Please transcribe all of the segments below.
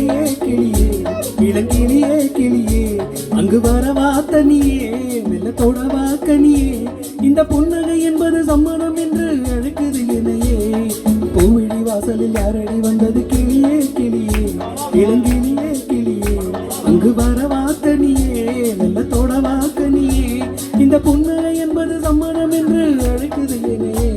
கிளியே கிளியே இளங்கிளியே கிளியே அங்கு வரவா தனியே மெல்லத்தோடவா கனியே இந்த புன்னகை என்பது சம்மதம் என்று அழைக்குது என்னையே பூமிழி வாசலில் யாரடி வந்தது கிளியே கிளியே இளங்கிளியே கிளியே அங்கு வரவா தனியே மெல்லத்தோடவா கனியே இந்த புன்னகை என்பது சம்மதம் என்று அழைக்குது என்னையே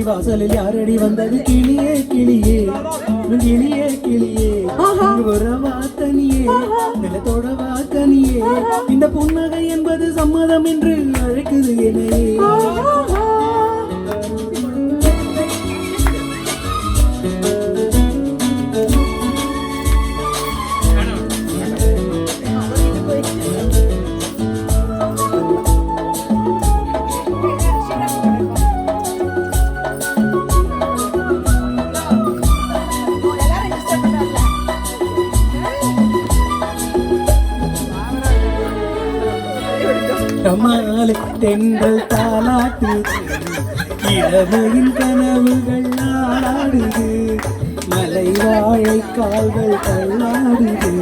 வாசலில் யாரடி வந்தது கிளியே கிளியே கிளியே கிளியே வரவா தனியே நிலத்தோடவா கனியே இந்த புன்னகை என்பது சம்மதம் என்று அழைக்குது என்னையே கமாலை தென்றல் தாலாட்டு இளமையின் கனவுகள் ஆடுது மலை வாழை கால்கள் தள்ளாடுது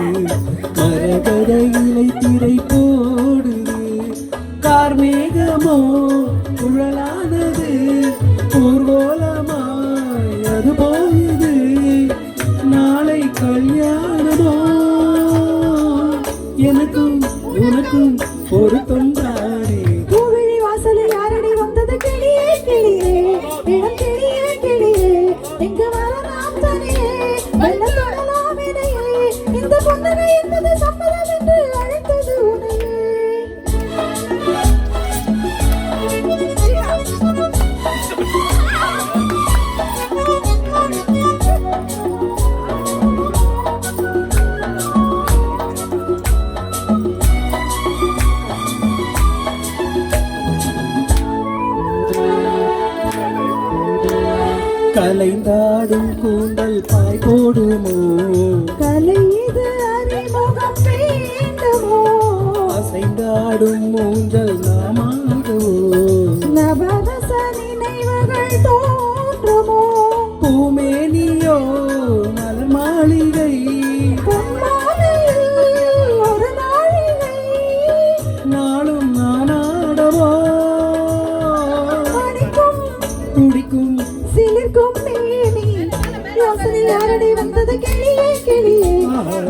மரகத இலை திரை போடுது கார்மேகமோ குழலானது ஊர்வலமாய் அது போகுது நாளை கல்யாணமோ எனக்கும் உனக்கும் ஒரு தொண்டானே பூவிழி வாசலில் யாரடி வந்தது கிளியே கிளியே இளம் கிளியே கிளியே எங்கு வரலாம் தனியே வெள்ள தொடலாம் இணையே இந்த புன்னகை என்பது சம்மதம் என்று அழைத்தது உனையே கலைந்தாடும் கூந்தல் பாய் போடுமோ கலை இது அறிமுகம் வேண்டுமோ அசைந்தாடும் மூஞ்சல் நாமாகவோ நவரச நினைவுகள் தோன்றுமோ பூமேனியோ மலர் மாளிகை பொன்மாலையில் ஒரு நாழிகை நாளும் நானாடவோ மணிக்கும் துடிக்கும் சிலிர்க்கும் மேனி யோசனை யாரடி வந்தது கிளியே கிளியே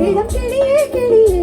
இளம் கிளியே கிளியே